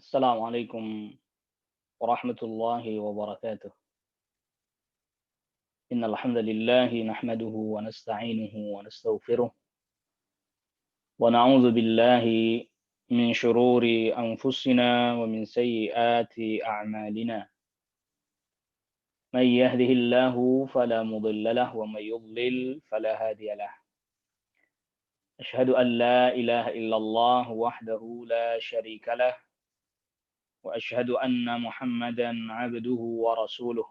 السلام عليكم ورحمة الله وبركاته. إن الحمد لله نحمده ونستعينه ونستغفره ونعوذ بالله من شرور أنفسنا ومن سيئات أعمالنا. من يهده الله فلا مضل له ومن يضلل فلا هادي له. أشهد أن لا إله إلا الله وحده لا شريك له وأشهد أن محمدا عبده ورسوله.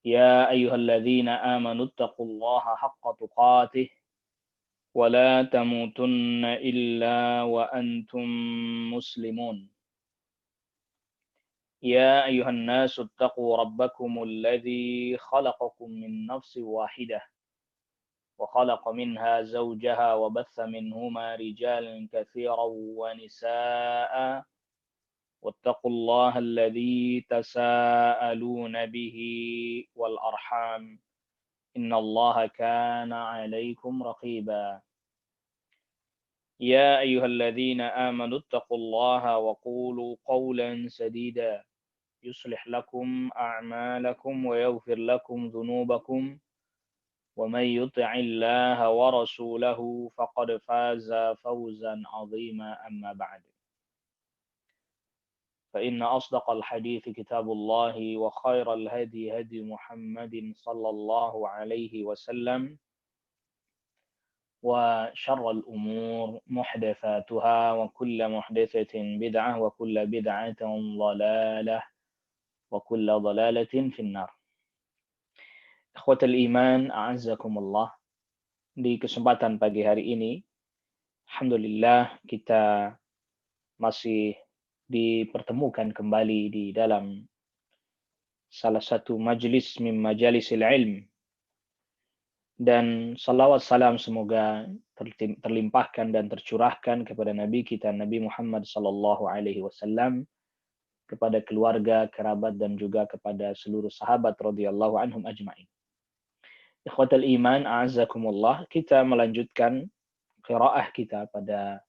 يا أيها الذين آمنوا اتقوا الله حق تقاته ولا تموتن إلا وأنتم مسلمون. يا أيها الناس اتقوا ربكم الذي خلقكم من نفس واحدة وخلق منها زوجها وبث منهما رجالا كثيرا ونساء واتقوا الله الذي تساءلون به والأرحام إن الله كان عليكم رقيبا. يا أيها الذين آمنوا اتقوا الله وقولوا قولا سديدا يصلح لكم أعمالكم ويغفر لكم ذنوبكم ومن يطع الله ورسوله فقد فاز فوزا عظيما. أما بعد، فإن أصدق الحديث كتاب الله وخير الهدي هدي محمد صلى الله عليه وسلم وشر الأمور محدثاتها وكل محدثة بدعة وكل بدعة ضلالة وكل ضلالة في النار. Ikhwatal iman, a'azzakumullah. Di kesempatan pagi hari ini, alhamdulillah kita masih dipertemukan kembali di dalam salah satu majlis min majalisil ilm. Dan salawat salam semoga terlimpahkan dan tercurahkan kepada Nabi kita Nabi Muhammad sallallahu alaihi wasallam, kepada keluarga, kerabat dan juga kepada seluruh sahabat radhiyallahu anhum ajma'in. Ikhwatal iman, a'azzakumullah, kita melanjutkan qiraah kita pada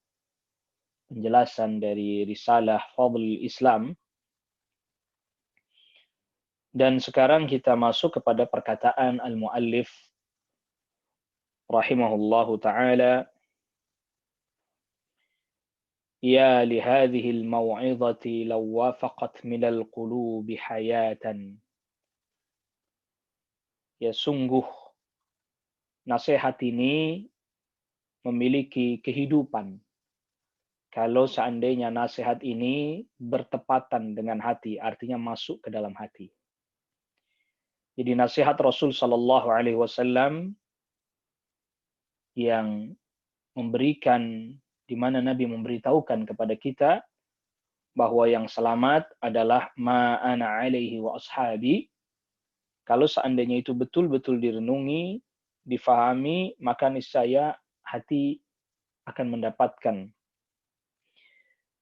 penjelasan dari risalah Fadlul Islam. Dan sekarang kita masuk kepada perkataan al-muallif rahimahullahu ta'ala, ya lihadhil maw'izati law wafaqat minal qulubi hayatan. Ya, sungguh nasihat ini memiliki kehidupan kalau seandainya nasihat ini bertepatan dengan hati, artinya masuk ke dalam hati. Jadi nasihat Rasul sallallahu alaihi wasallam yang memberikan, di mana Nabi memberitahukan kepada kita bahwa yang selamat adalah ma ana alaihi wa ashabi. Kalau seandainya itu betul-betul direnungi, difahami, maka niscaya hati akan mendapatkan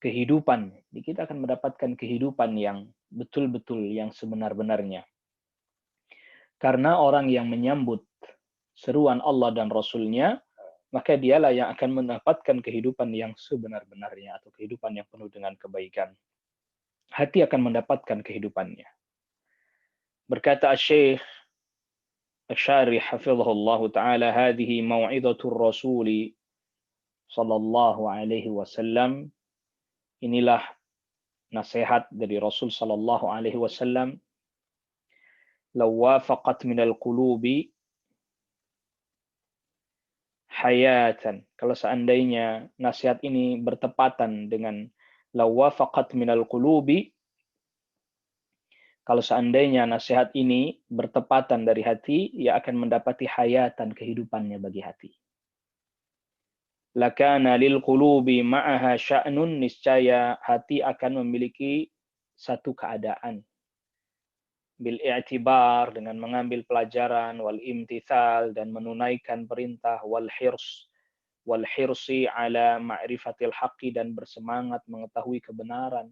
kehidupan. Jadi kita akan mendapatkan kehidupan yang betul-betul, yang sebenar-benarnya. Karena orang yang menyambut seruan Allah dan Rasul-Nya, maka dialah yang akan mendapatkan kehidupan yang sebenar-benarnya atau kehidupan yang penuh dengan kebaikan. Hati akan mendapatkan kehidupannya. Berkata Syekh Asy-Syarih hafizahullah taala, hadhihi mau'izatur Rasul sallallahu alaihi wasallam. Inilah nasihat dari Rasul sallallahu alaihi wasallam. Law wafaqat minal qulubi hayatan. Kalau seandainya nasihat ini bertepatan dengan lawafaqat minal qulubi, kalau seandainya nasihat ini bertepatan dari hati, ia akan mendapati hayatan, kehidupannya bagi hati. Lakana lil qulubi ma'aha sya'nun, niscaya hati akan memiliki satu keadaan. Bil i'tibar, dengan mengambil pelajaran, wal imtithal, dan menunaikan perintah, wal hirsi ala ma'rifatil haqqi, dan bersemangat mengetahui kebenaran,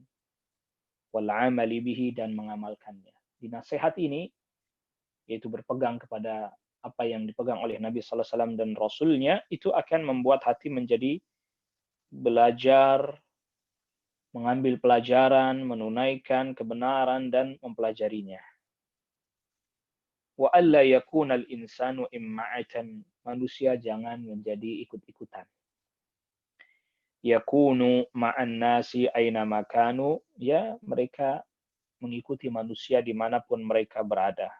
wal amali bihi, dan mengamalkannya. Di nasihat ini, yaitu berpegang kepada apa yang dipegang oleh Nabi sallallahu alaihi wasallam dan Rasul-Nya, itu akan membuat hati menjadi belajar mengambil pelajaran, menunaikan kebenaran dan mempelajarinya. Wa alla yakuna al-insanu imma'atan. Manusia jangan menjadi ikut-ikutan. Yakunu ma'an nasi aina makanu. Ya, mereka mengikuti manusia dimanapun mereka berada.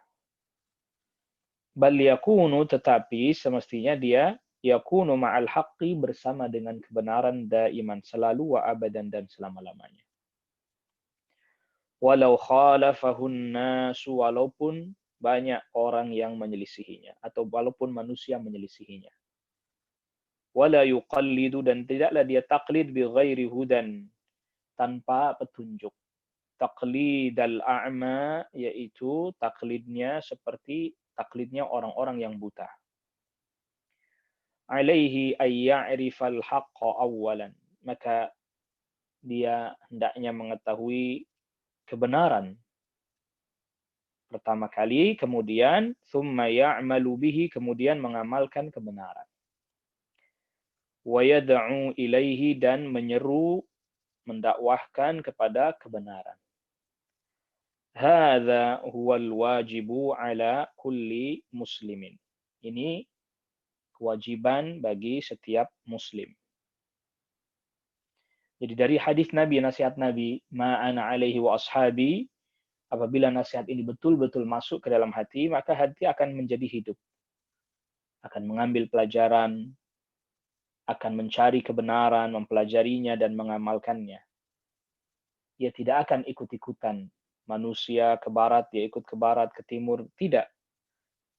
Bal yakunu, tetapi semestinya dia yakunu ma'al haqqi, bersama dengan kebenaran, daiman, selalu, wa abadan, dan selama-lamanya. Walau khalafahun nasu, walaupun banyak orang yang menyelisihinya, atau walaupun manusia menyelisihinya. Wala yuqallidu, dan tidaklah dia taklid bi ghairi hudan, tanpa petunjuk. Taqlidal a'ma, yaitu taklidnya seperti taklidnya orang-orang yang buta. Alaihi ay ya'rifal haqqa awwalan, maka dia hendaknya mengetahui kebenaran pertama kali, kemudian thumma ya'malu bihi, kemudian mengamalkan kebenaran. Wa yad'u ilaihi, dan menyeru, mendakwahkan kepada kebenaran. Hadza huwal wajibu ala kulli muslimin. Ini kewajiban bagi setiap muslim. Jadi dari hadis Nabi, nasihat Nabi, ma ana alaihi wa ashabi, apabila nasihat ini betul-betul masuk ke dalam hati, maka hati akan menjadi hidup. Akan mengambil pelajaran, akan mencari kebenaran, mempelajarinya dan mengamalkannya. Ia tidak akan ikut-ikutan. Manusia ke barat, dia ikut ke barat, ke timur, tidak.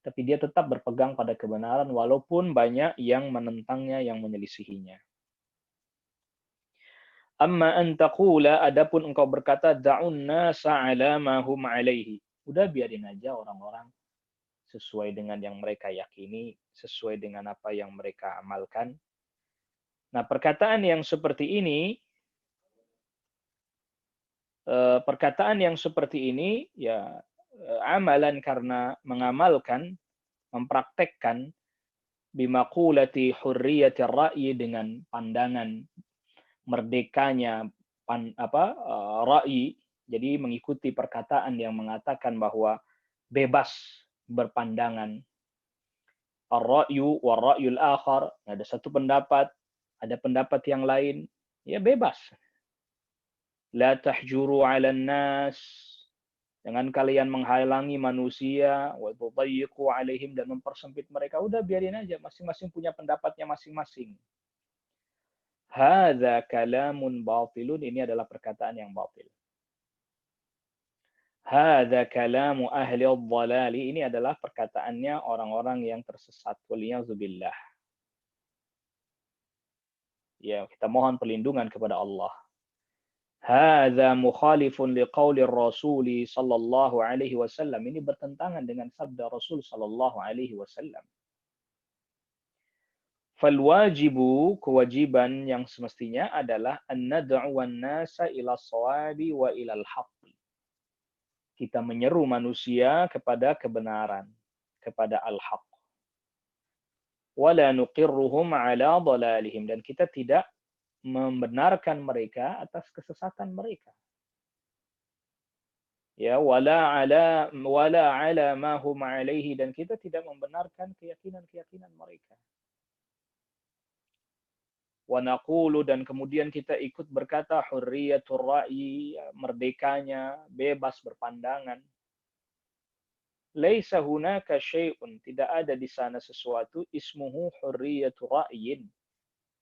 Tapi dia tetap berpegang pada kebenaran walaupun banyak yang menentangnya, yang menyelisihinya. Amma an taqula, adapun engkau berkata, da'un nasa ala ma hum alaihi. Udah biarin aja orang-orang sesuai dengan yang mereka yakini, sesuai dengan apa yang mereka amalkan. Nah, perkataan yang seperti ini ya amalan, karena mengamalkan, mempraktekkan bimaqulati hurriyati ra'yi, dengan pandangan merdekanya ra'yi, jadi mengikuti perkataan yang mengatakan bahwa bebas berpandangan. Ar-ra'yu wa ra'yul akhar, ada satu pendapat, ada pendapat yang lain, ya bebas. La tahjuru 'alan nas, jangan kalian menghalangi manusia, wa tudayyiqu 'alaihim, dan mempersempit mereka. Udah biarin aja, masing-masing punya pendapatnya masing-masing. Hadza kalamun batilun, ini adalah perkataan yang batil. Hadza kalamu ahli ad-dhalali, ini adalah perkataannya orang-orang yang tersesat. Waliyadzubillah. Ya, kita mohon perlindungan kepada Allah. Hadza mukhalifun liqauli Rasul sallallahu alaihi wasallam, ini bertentangan dengan sabda Rasul sallallahu alaihi wasallam. Falwajibu, kewajiban yang semestinya adalah an-nad'u wan-nasa ila shawabi wa ila al-haqqi. Kita menyeru manusia kepada kebenaran, kepada al-haq. Wala nuqirruhum ala dhalalihim, dan kita tidak membenarkan mereka atas kesesatan mereka. Ya, wala ala ma hum alaihi, dan kita tidak membenarkan keyakinan-keyakinan mereka. Wa naqulu, dan kemudian kita ikut berkata hurriyatur ra'yi, merdekanya, bebas berpandangan. Laisa hunaka syai'un, tidak ada di sana sesuatu, ismuhu hurriyatu ra'yin.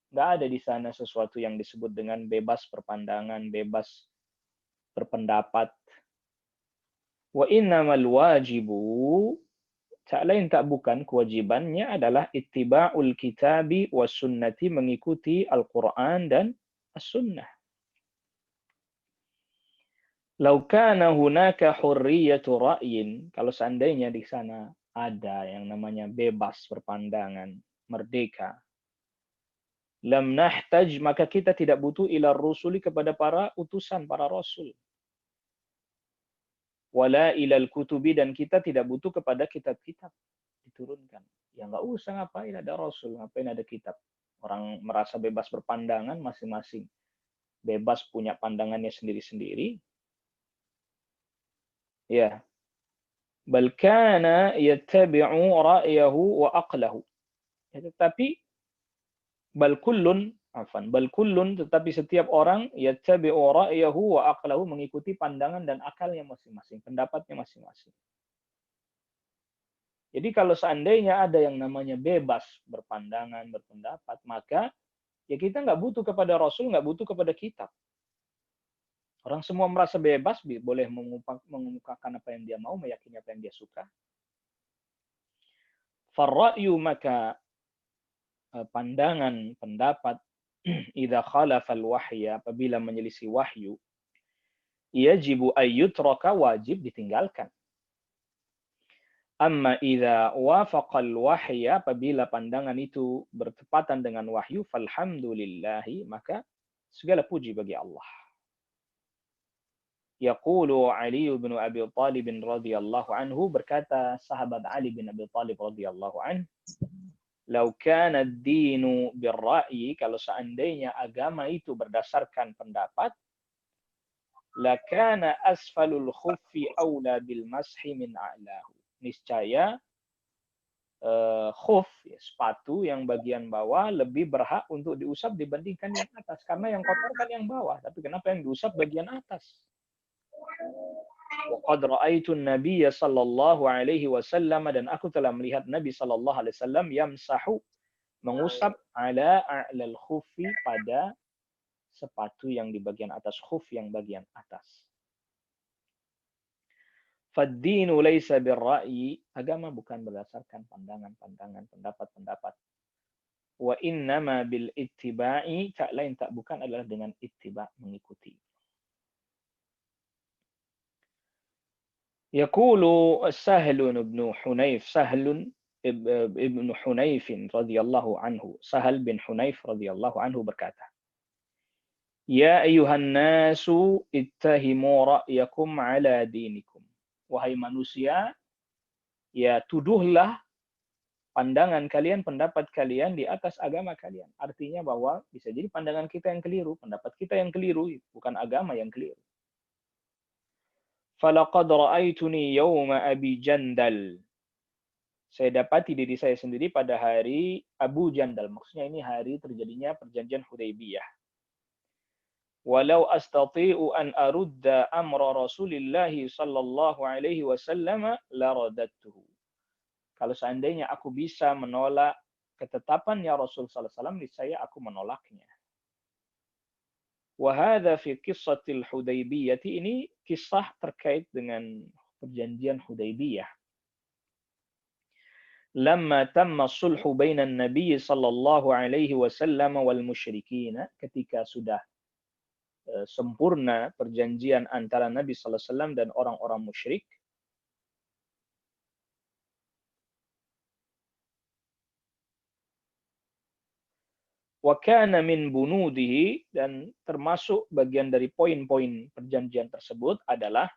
Enggak ada di sana sesuatu yang disebut dengan bebas berpandangan, bebas berpendapat. Wa innamal wajibu, tak lain tak bukan, kewajibannya adalah ittiba'ul kitabi was sunnati, mengikuti Al-Quran dan As-Sunnah. Lau kana hunaka hurriyatu ra'yin, kalau seandainya di sana ada yang namanya bebas berpandangan, merdeka, lam nahtaj, maka kita tidak butuh ila rusuli, kepada para utusan, para rasul. Wala ilal kutubi, dan kita tidak butuh kepada kitab-kitab diturunkan. Ya nggak usah, ngapain ada rasul, ngapain ada kitab. Orang merasa bebas berpandangan masing-masing. bebas punya pandangannya sendiri-sendiri. Ya, bal kana yattabi'u ra'yahu wa aqlahu. Ya, tetapi bal kullun tetapi setiap orang yattabi'u ra'yahu wa aqlahu, mengikuti pandangan dan akalnya masing-masing, pendapatnya masing-masing. Jadi kalau seandainya ada yang namanya bebas berpandangan, berpendapat, maka ya kita nggak butuh kepada Rasul, nggak butuh kepada kitab. Orang semua merasa bebas, boleh mengemukakan apa yang dia mau, meyakini apa yang dia suka. Farra'yu, maka pandangan, pendapat, idza khalafal wahya, apabila menyelisih wahyu, yajibu ayyutraka, wajib ditinggalkan. Amma idza wafaqal wahya, apabila pandangan itu bertepatan dengan wahyu, falhamdulillahi, maka segala puji bagi Allah. Yaqulu Ali bin Abi Thalib radhiyallahu anhu, berkata sahabat Ali bin Abi Thalib radhiyallahu anhu, "Lau kana ad-dinu bir-ra'yi", kalau seandainya agama itu berdasarkan pendapat, lakana asfalul khuffi aula bil mashi min a'lahu. Niscaya khuf, sepatu yang bagian bawah lebih berhak untuk diusap dibandingkan yang atas, karena yang kotor kan yang bawah, tapi kenapa yang diusap bagian atas? Waqad ra'aitu an-nabiyya sallallahu alaihi wasallam, dan aku telah melihat Nabi sallallahu alaihi wasallam yamsahu, mengusap ala a'lal khuffi, pada sepatu yang di bagian atas khuf, yang bagian atas. Fad-dinu laisa bir-ra'yi, agama bukan berdasarkan pandangan-pandangan, pendapat-pendapat. Wa innama bil ittiba'i, tak lain tak bukan adalah dengan ittiba', mengikuti. Yaqulu Sahl bin Hunayf, Sahl ibn Hunayf radhiyallahu anhu, Sahal bin Hunayf radhiyallahu anhu berkata, "Ya ayuhan nasu ittahimu ra'yakum ala dinikum." Wahai manusia, ya tuduhlah pandangan kalian, pendapat kalian di atas agama kalian. Artinya bahwa bisa jadi pandangan kita yang keliru, pendapat kita yang keliru, bukan agama yang keliru. Falaqad ra'aituni yawma Abi Jandal. Saya dapati diri saya sendiri pada hari Abu Jandal. Maksudnya ini hari terjadinya perjanjian Hudaybiyah. Walau astati'u an arudda amra Rasulillah sallallahu alaihi wasallam la radattuhu. Kalau seandainya aku bisa menolak ketetapannya Rasul sallallahu alaihi wasallam, niscaya aku menolaknya. Wa hadza fi qissatil Hudaybiyah, ini kisah terkait dengan perjanjian Hudaybiyah. Lamma tamma sulhu bainan nabiy sallallahu alaihi wasallam wal musyrikin, ketika sudah sempurna perjanjian antara Nabi sallallahu alaihi wasallam dan orang-orang musyrik. Wa kana min bunudihi, dan termasuk bagian dari poin-poin perjanjian tersebut adalah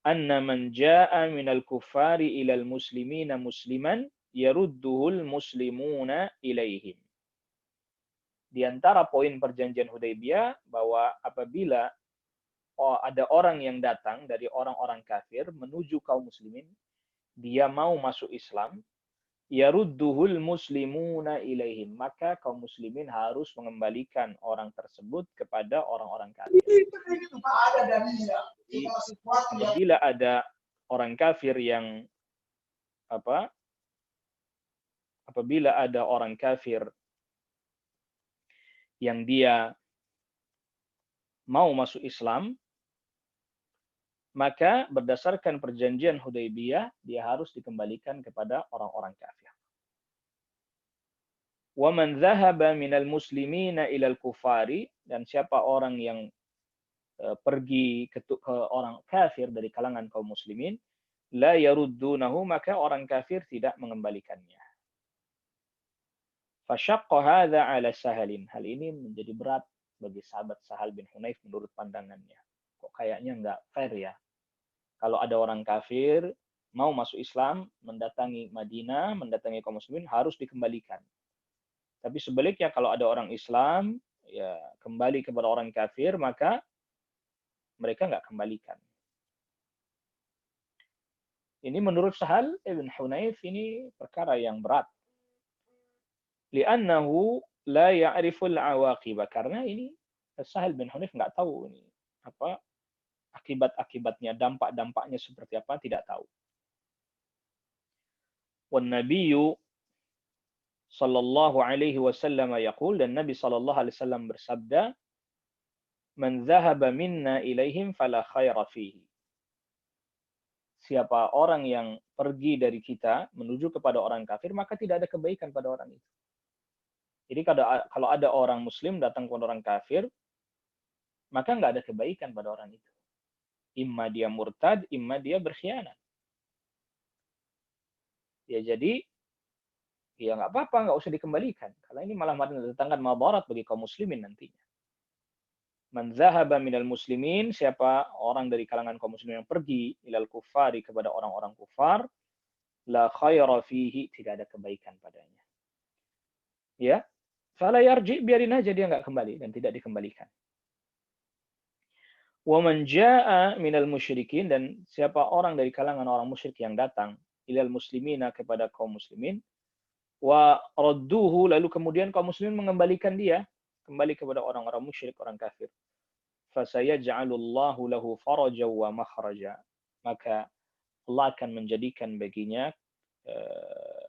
anna man jaa'a minal kuffari ilal muslimina musliman yarudduhul muslimuna ilaihim. Di antara poin perjanjian Hudaybiyah bahwa apabila ada orang yang datang dari orang-orang kafir menuju kaum muslimin, dia mau masuk Islam, yarudduhul muslimuna ilaihim, maka kaum muslimin harus mengembalikan orang tersebut kepada orang-orang kafir. Apabila ada orang kafir yang apabila ada orang kafir yang dia mau masuk Islam, maka berdasarkan perjanjian Hudaybiyah dia harus dikembalikan kepada orang-orang kafir. Wa man dhahaba minal muslimina ilal kufari, dan siapa orang yang pergi ke orang kafir dari kalangan kaum muslimin, la yaruddunahu, maka orang kafir tidak mengembalikannya. Fashaqqa hadza ala Sahalin, hal ini menjadi berat bagi sahabat Sahal bin Hunayf menurut pandangannya. Kok kayaknya nggak fair ya? Kalau ada orang kafir mau masuk Islam, mendatangi Madinah, mendatangi kaum muslimin, harus dikembalikan. Tapi sebaliknya kalau ada orang Islam ya kembali kepada orang kafir, maka mereka nggak kembalikan. Ini menurut Sahal ibn Hunayf ini perkara yang berat. Li'annahu la ya'riful awaqiba. Karena ini Sahal bin Hunayf nggak tahu ini apa akibat-akibatnya, dampak-dampaknya seperti apa, tidak tahu. Wan nabiyyu sallallahu alaihi wasallam yaqul, dan Nabi sallallahu alaihi wasallam bersabda, "Man dhahaba minna ilaihim fala khaira fihi." Siapa orang yang pergi dari kita menuju kepada orang kafir, maka tidak ada kebaikan pada orang itu. Jadi kalau ada orang muslim datang kepada orang kafir, maka nggak ada kebaikan pada orang itu. Imma dia murtad, imma dia berkhianat. Ya jadi, ya nggak apa-apa, nggak usah dikembalikan. Karena ini malah mendatangkan madarat bagi kaum muslimin nantinya. Man zahaba minal muslimin, siapa orang dari kalangan kaum muslimin yang pergi ilal kufari kepada orang-orang kufar, la khaira fihi, tidak ada kebaikan padanya. Ya, fala yarji, biarin aja dia nggak kembali dan tidak dikembalikan. Wa man jaa minal musyrikin, dan siapa orang dari kalangan orang musyrik yang datang ilal muslimina kepada kaum muslimin, wa radduhu, lalu kemudian kaum muslimin mengembalikan dia kembali kepada orang-orang musyrik, orang kafir. Fasayaj'alullahu lahu faraja wa makhraja, maka Allah akan menjadikan baginya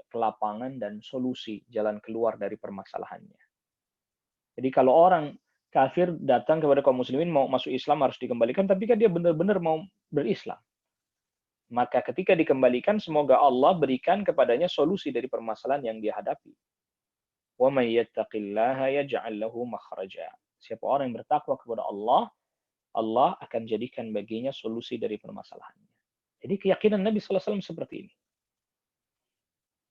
kelapangan dan solusi, jalan keluar dari permasalahannya. Jadi kalau orang kafir datang kepada kaum muslimin mau masuk Islam harus dikembalikan, tapi kan dia benar-benar mau berislam. Maka ketika dikembalikan, semoga Allah berikan kepadanya solusi dari permasalahan yang dia hadapi. Wa may yattaqillaha yaj'al lahu makhraja. Siapa orang yang bertakwa kepada Allah, Allah akan jadikan baginya solusi dari permasalahannya. Jadi keyakinan Nabi sallallahu alaihi wasallam seperti ini.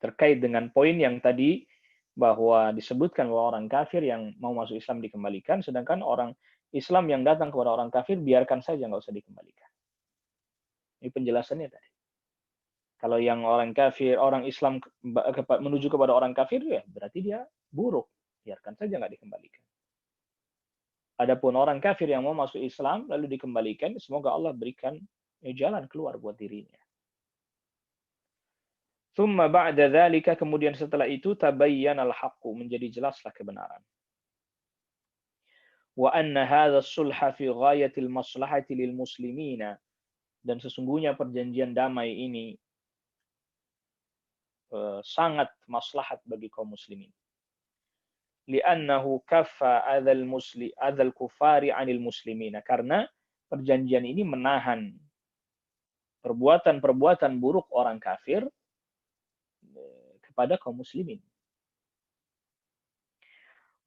Terkait dengan poin yang tadi bahwa disebutkan bahwa orang kafir yang mau masuk Islam dikembalikan, sedangkan orang Islam yang datang kepada orang kafir biarkan saja, nggak usah dikembalikan. Ini penjelasannya tadi. Kalau yang orang kafir, orang Islam menuju kepada orang kafir, ya berarti dia buruk. Biarkan saja, nggak dikembalikan. Adapun orang kafir yang mau masuk Islam lalu dikembalikan, semoga Allah berikan jalan keluar buat dirinya. Tsumma ba'da dzalika, kemudian setelah itu tabayyana al-haqqu, menjadi jelaslah kebenaran. Wa anna hadha as-sulha fi ghayatil maslahati lil muslimina, dan sesungguhnya perjanjian damai ini sangat maslahat bagi kaum muslimin. Li'annahu kaffa adzal kufari 'anil muslimina, karena perjanjian ini menahan perbuatan-perbuatan buruk orang kafir kepada kaum muslimin.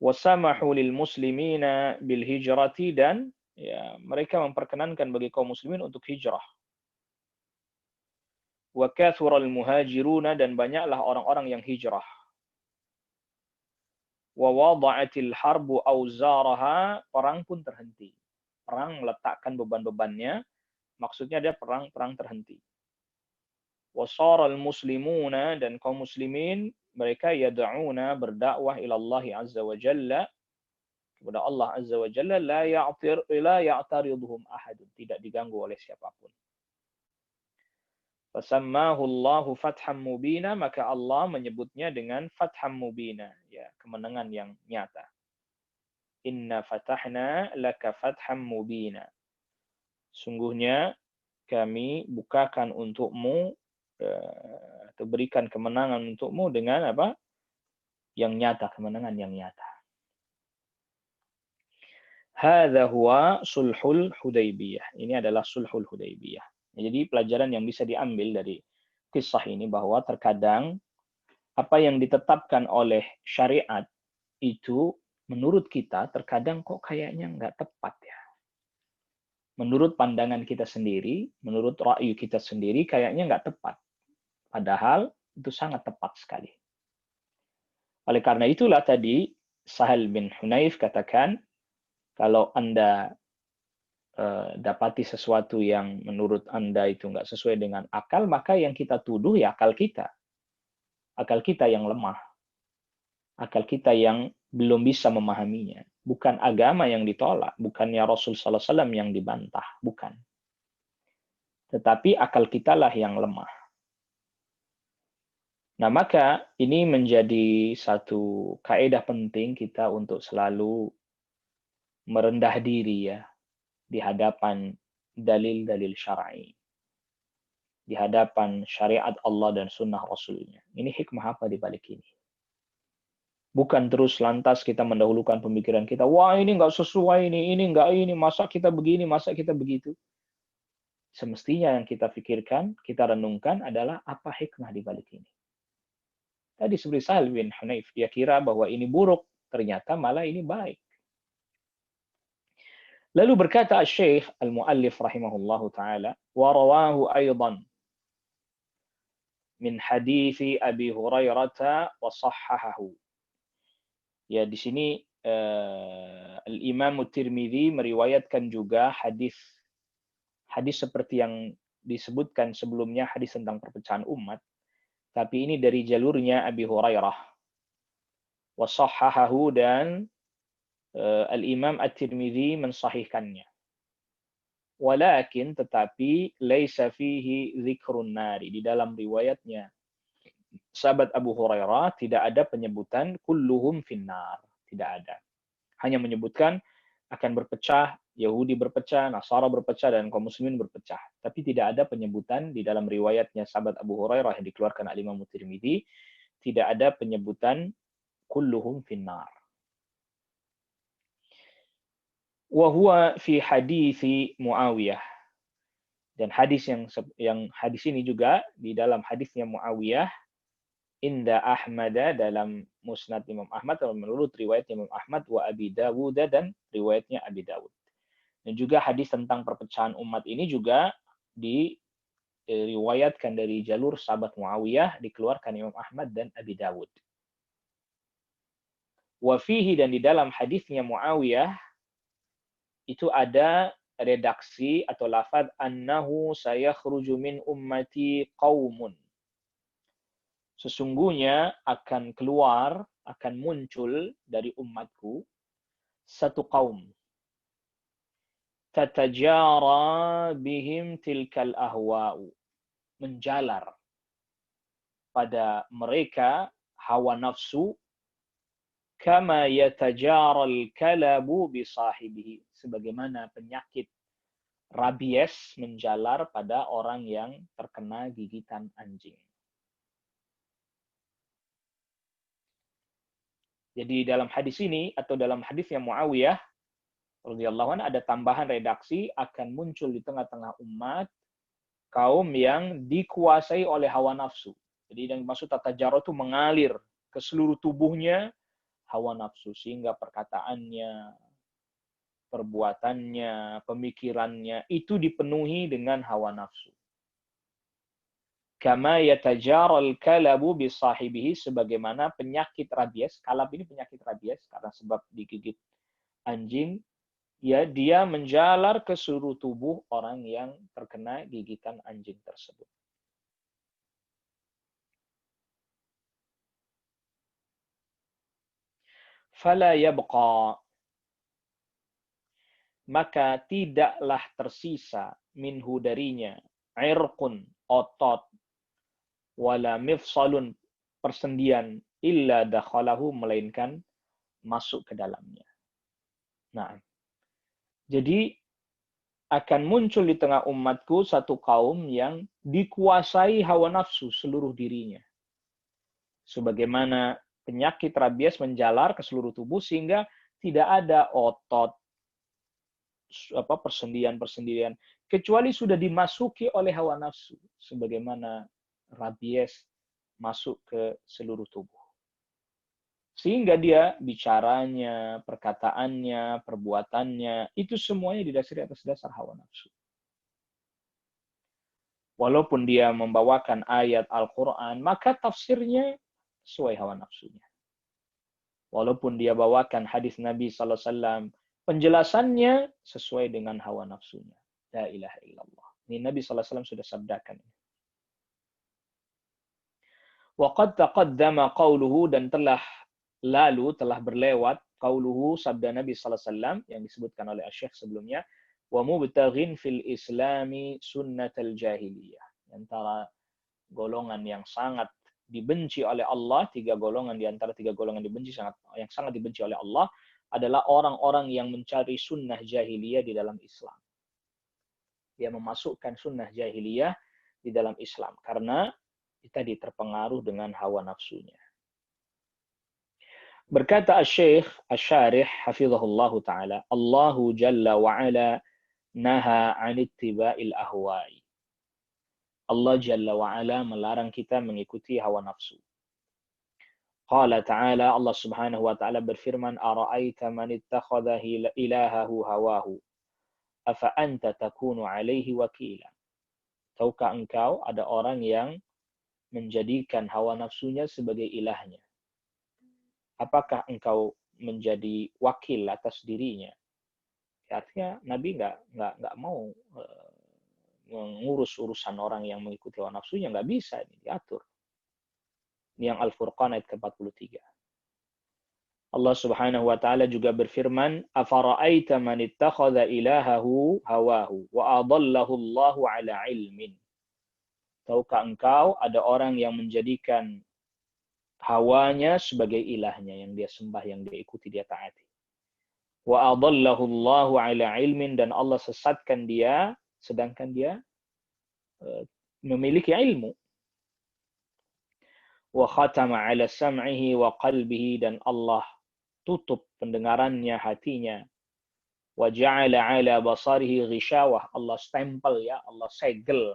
Wasamahu lil muslimina bil hijrati, dan ya mereka memperkenankan bagi kaum muslimin untuk hijrah. Wa kathural muhajiruna, dan banyaklah orang-orang yang hijrah. Wa wada'atil harbu auzaraha, perang pun terhenti. Perang meletakkan beban-bebannya, maksudnya dia perang terhenti. Wa saral muslimuna, dan kaum muslimin mereka yad'una, berdakwah ila Allah azza wa jalla, kepada Allah azza wa jalla, la ya'tariduhum ahadun, tidak diganggu oleh siapapun. Fasammahu Allahu fatham mubina, maka Allah menyebutnya dengan fatham mubina, ya, kemenangan yang nyata. Inna fatahna laka fatham mubina. Sungguhnya kami bukakan untukmu atau berikan kemenangan untukmu dengan apa? Yang nyata, kemenangan yang nyata. Hadza huwa sulhul Hudaybiyah. Ini adalah sulhul Hudaybiyah. Jadi pelajaran yang bisa diambil dari kisah ini bahwa terkadang apa yang ditetapkan oleh syariat itu menurut kita terkadang kok kayaknya nggak tepat ya. Menurut pandangan kita sendiri, menurut ra'yu kita sendiri kayaknya nggak tepat. Padahal itu sangat tepat sekali. Oleh karena itulah tadi Sahal bin Hunayf katakan, kalau Anda dapati sesuatu yang menurut Anda itu nggak sesuai dengan akal, maka yang kita tuduh ya akal kita. Akal kita yang lemah. Akal kita yang belum bisa memahaminya. Bukan agama yang ditolak, bukannya Rasul sallallahu alaihi wasallam yang dibantah, bukan. Tetapi akal kitalah yang lemah. Nah, maka ini menjadi satu kaidah penting kita untuk selalu merendah diri ya di hadapan dalil-dalil syar'i, di hadapan syariat Allah dan sunnah Rasulnya. Ini hikmah apa di balik ini? Bukan terus lantas kita mendahulukan pemikiran kita, wah ini nggak sesuai ini nggak ini, masa kita begini, masa kita begitu. Semestinya yang kita pikirkan, kita renungkan adalah apa hikmah di balik ini. Tadi seperti Sahal bin Hunayf, dia kira bahwa ini buruk, ternyata malah ini baik. Lalu berkata Syekh Al-Muallif rahimahullahu taala, wa rawahu aidan min hadithi Abi Hurairah wa sahhahahu. Ya, di sini Al-Imam Tirmidzi meriwayatkan juga hadis seperti yang disebutkan sebelumnya, hadis tentang perpecahan umat, tapi ini dari jalurnya Abi Hurairah. Wa sahhahahu, dan Al-Imam At-Tirmidzi mensahihkannya. Walakin, tetapi, laisa fihi dzikrun nari, di dalam riwayatnya sahabat Abu Hurairah tidak ada penyebutan kulluhum finnar, tidak ada. Hanya menyebutkan akan berpecah, Yahudi berpecah, Nasara berpecah, dan kaum muslimin berpecah. Tapi tidak ada penyebutan di dalam riwayatnya sahabat Abu Hurairah yang dikeluarkan oleh Imam Tirmidzi, tidak ada penyebutan kulluhum finnar. Wa huwa fi hadithi Muawiyah. Dan hadis yang hadis ini juga di dalam hadisnya Muawiyah, inda Ahmad, dalam Musnad Imam Ahmad, atau menurut riwayat Imam Ahmad, wa Abi Dawud, dan riwayatnya Abi Dawud. Dan juga hadis tentang perpecahan umat ini juga diriwayatkan dari jalur sahabat Muawiyah, dikeluarkan Imam Ahmad dan Abi Dawud. Wa fihi, dan di dalam hadisnya Muawiyah itu ada redaksi atau lafaz annahu sayakhruju min ummati qaumun. Sesungguhnya akan keluar, akan muncul dari umatku satu kaum. Tatajara bihim tilkal ahwa'u. Menjalar pada mereka hawa nafsu, kama yatajaral kalabu bisahibihi, sebagaimana penyakit rabies menjalar pada orang yang terkena gigitan anjing. Jadi dalam hadis ini, atau dalam hadisnya Muawiyah radhiyallahu anhu, ada tambahan redaksi, akan muncul di tengah-tengah umat kaum yang dikuasai oleh hawa nafsu. Jadi yang dimaksud tatajara itu mengalir ke seluruh tubuhnya hawa nafsu, sehingga perkataannya, perbuatannya, pemikirannya itu dipenuhi dengan hawa nafsu. Kama yatajaral kalabu bisahibihi, sebagaimana penyakit rabies, kalab ini penyakit rabies karena sebab digigit anjing, ya dia menjalar ke seluruh tubuh orang yang terkena gigitan anjing tersebut. Fala yabqa, maka tidaklah tersisa minhu darinya, irqun, otot, wala mifsalun, persendian, illa dakhalahu, melainkan masuk ke dalamnya. Nah, jadi akan muncul di tengah umatku satu kaum yang dikuasai hawa nafsu seluruh dirinya. Sebagaimana penyakit rabies menjalar ke seluruh tubuh sehingga tidak ada otot, persendian-persendian, kecuali sudah dimasuki oleh hawa nafsu, sebagaimana rabies masuk ke seluruh tubuh. Sehingga dia bicaranya, perkataannya, perbuatannya, itu semuanya didasari atas dasar hawa nafsu. Walaupun dia membawakan ayat Al-Quran, maka tafsirnya sesuai hawa nafsunya. Walaupun dia bawakan hadis Nabi sallallahu alaihi wasallam, penjelasannya sesuai dengan hawa nafsunya. La ilaha illallah. Ini Nabi sallallahu alaihi wasallam sudah sabdakan. Wa qad taqaddama qawluhu, dan telah berlewat qauluhu, sabda Nabi sallallahu alaihi wasallam yang disebutkan oleh Asy-Syaikh sebelumnya, wa mubtaghin fil islami sunnatal jahiliyah. Antara golongan yang sangat dibenci oleh Allah, tiga golongan di antara tiga golongan yang sangat dibenci oleh Allah adalah orang-orang yang mencari sunnah jahiliyah di dalam Islam. Dia memasukkan sunnah jahiliyah di dalam Islam karena tadi terpengaruh dengan hawa nafsunya. Berkata Asy-Syaikh Asy-Syarih hafizahullahu taala, Allahu jalla wa ala naha 'an ittiba'il ahwa'i. Allah jalla wa ala melarang kita mengikuti hawa nafsu. Qala ta'ala, Allah Subhanahu wa taala berfirman, ara'aita man ittakhadha ilahahu hawahu afa anta takunu 'alaihi wakila. Tahukah engkau ada orang yang menjadikan hawa nafsunya sebagai ilahnya? Apakah engkau menjadi wakil atas dirinya? Artinya Nabi nggak mau mengurus urusan orang yang mengikuti hawa nafsunya, nggak bisa ini diatur. Ini yang Al-Furqan ayat ke-43. Allah Subhanahu wa taala juga berfirman, afara'aita man ittakhadha ilahahu hawahu wa adallahu Allahu ala ilmin. Tahukah engkau ada orang yang menjadikan hawanya sebagai ilahnya, yang dia sembah, yang dia ikuti, dia taati. Wa adallahu Allahu ala ilmin, dan Allah sesatkan dia sedangkan dia memiliki ilmu. Wa khatama ala sam'ihi wa qalbihi, dan Allah tutup pendengarannya, hatinya. Wa ja'ala ala basarihi ghishawah, Allah stempel ya, Allah segel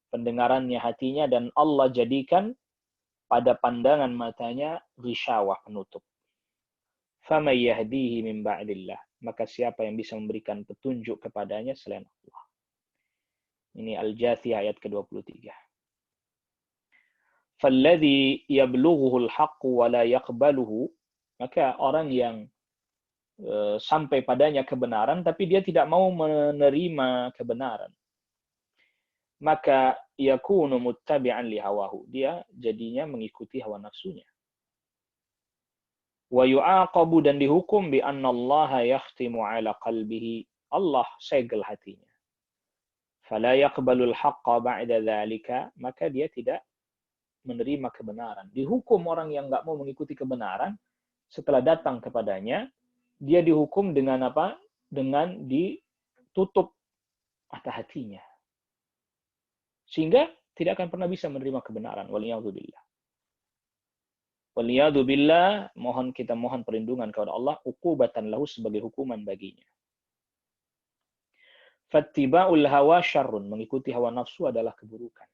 pendengarannya, hatinya, dan Allah jadikan pada pandangan matanya ghishawah, penutup. Faman yahdihi min ba'dillah, maka siapa yang bisa memberikan petunjuk kepadanya selain Allah. Ini Al-Jathiyah ayat ke-23. Falladhi yablughuhu al-haqqu wa la yaqbaluhu, maka orang yang sampai padanya kebenaran tapi dia tidak mau menerima kebenaran, maka yakunu muttabi'an li hawahu, dia jadinya mengikuti hawa nafsunya. Wa yu'aqabu, dan dihukum bi anna Allah yakhtimu ala qalbihi, Allah segel hatinya. Fala yaqbalul haqqa ba'da dzalika, maka dia tidak menerima kebenaran. Dihukum orang yang enggak mau mengikuti kebenaran setelah datang kepadanya, dia dihukum dengan apa? Dengan ditutup mata hatinya. Sehingga tidak akan pernah bisa menerima kebenaran. Waliyadzubillah. Waliyadzubillah, kita mohon perlindungan kepada Allah, uqubatan lahu, sebagai hukuman baginya. Fattiba'ul hawa syarrun, mengikuti hawa nafsu adalah keburukan.